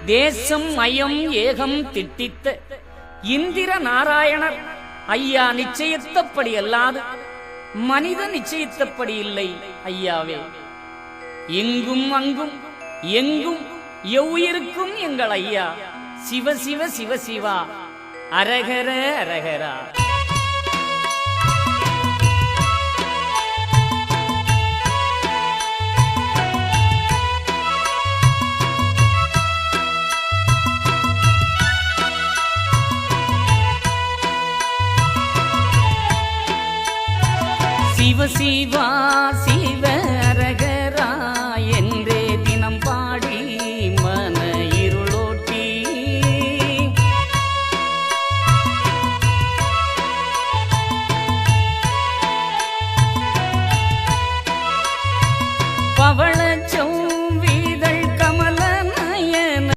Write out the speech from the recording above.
தேசம் மயம் ஏகம் திட்டித்த இந்திர நாராயணர் ஐயா நிச்சயித்தபடி அல்லாது மனித நிச்சயித்தபடி இல்லை ஐயாவே. எங்கும் அங்கும் எங்கும் எவ்வுயிருக்கும் எங்கள் ஐயா சிவ சிவ சிவ சிவா அரகர அரகரா. சிவ சிவா